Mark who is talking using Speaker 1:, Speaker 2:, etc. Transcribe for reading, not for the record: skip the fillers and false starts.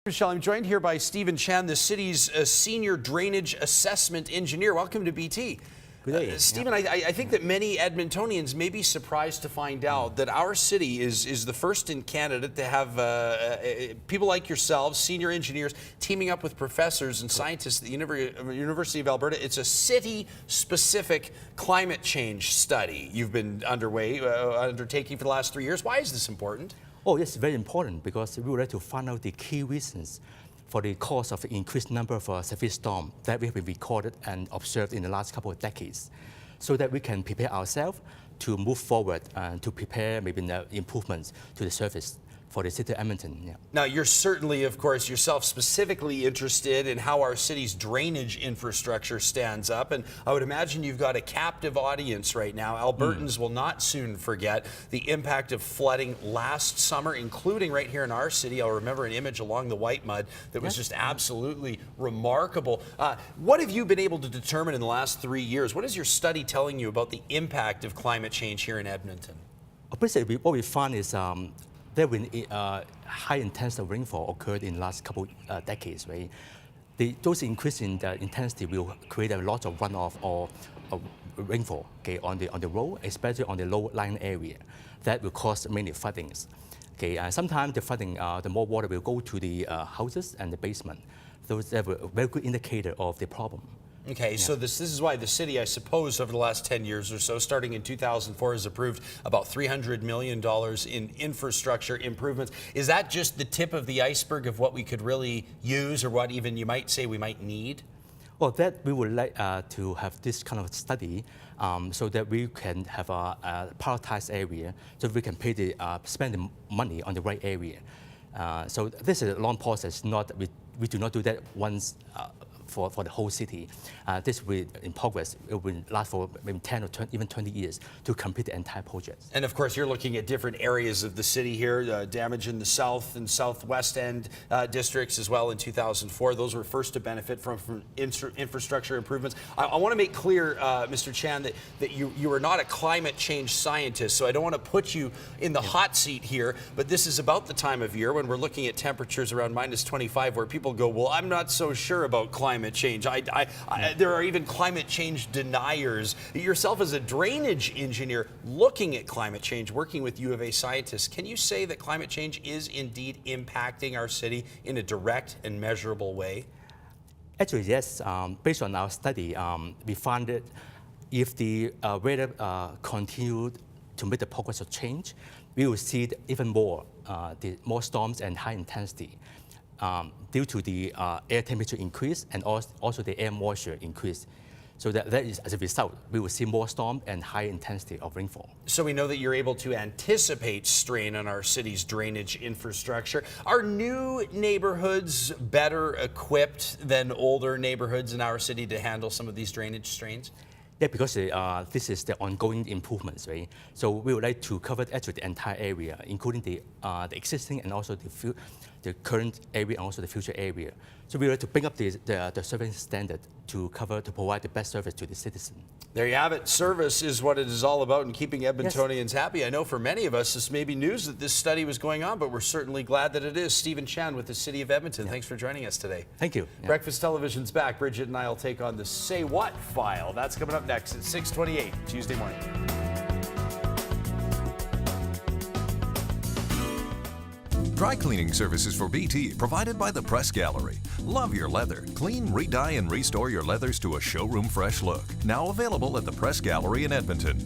Speaker 1: Michelle, I'm joined here by Stephen Chan, the city's senior drainage assessment engineer. Welcome to BT.
Speaker 2: Good day.
Speaker 1: Stephen, I think that many Edmontonians may be surprised to find out that our city is the first in Canada to have people like yourselves, senior engineers, teaming up with professors and scientists at the University of Alberta. It's a city-specific climate change study you've been undertaking for the last 3 years. Why is this important?
Speaker 2: Oh, it's very important because we would like to find out the key reasons for the cause of the increased number of severe storms that we have been recorded and observed in the last couple of decades, so that we can prepare ourselves to move forward and to prepare maybe the improvements to the service for the City of Edmonton. Yeah.
Speaker 1: Now, you're certainly, of course, yourself specifically interested in how our city's drainage infrastructure stands up, and I would imagine you've got a captive audience right now. Albertans will not soon forget the impact of flooding last summer, including right here in our city. I'll remember an image along the White Mud that was just absolutely remarkable. What have you been able to determine in the last 3 years? What is your study telling you about the impact of climate change here in Edmonton?
Speaker 2: Basically, what we found is there have been high-intensity rainfall occurred in the last couple decades, right? Those increase in the intensity will create a lot of runoff or rainfall, okay, on the road, especially on the low-lying area. That will cause many floodings. Okay, sometimes the flooding, the more water will go to the houses and the basement. Those are a very good indicator of the problem.
Speaker 1: Okay, so this is why the city, I suppose, over the last 10 years or so, starting in 2004, has approved about $300 million in infrastructure improvements. Is that just the tip of the iceberg of what we could really use, or what even you might say we might need?
Speaker 2: Well, that we would like to have this kind of study so that we can have a prioritized area, so we can spend the money on the right area. So this is a long process. We do not do that once for the whole city. This will in progress. It will last for maybe 10 or 20, even 20 years to complete the entire project.
Speaker 1: And of course, you're looking at different areas of the city here, damage in the south and southwest end districts as well in 2004. Those were first to benefit from infrastructure improvements. I want to make clear, Mr. Chan, that you are not a climate change scientist, so I don't want to put you in the hot seat here, but this is about the time of year when we're looking at temperatures around -25 where people go, well, I'm not so sure about climate change. There are even climate change deniers. Yourself as a drainage engineer looking at climate change, working with U of A scientists, can you say that climate change is indeed impacting our city in a direct and measurable way?
Speaker 2: Actually, yes. Based on our study, we found that if the weather continued to make the progress of change, we will see even more storms and high intensity. Due to the air temperature increase and also the air moisture increase. So that is, as a result, we will see more storm and high intensity of rainfall. So
Speaker 1: we know that you're able to anticipate strain on our city's drainage infrastructure. Are new neighborhoods better equipped than older neighborhoods in our city to handle some of these drainage strains?
Speaker 2: Yeah, because this is the ongoing improvements, right? So we would like to cover actually the entire area, including the existing and also the current area and also the future area. So we would like to bring up the service standard to provide the best service to the citizen.
Speaker 1: There you have it. Service is what it is all about, and keeping Edmontonians happy. I know for many of us, this may be news that this study was going on, but we're certainly glad that it is. Stephen Chan with the City of Edmonton. Thanks for joining us today.
Speaker 2: Thank you.
Speaker 1: Breakfast Television's back. Bridget and I will take on the Say What file. That's coming up next at 6:28 Tuesday morning.
Speaker 3: Dry cleaning services for BT provided by the Press Gallery. Love your leather. Clean, re-dye, and restore your leathers to a showroom fresh look. Now available at the Press Gallery in Edmonton.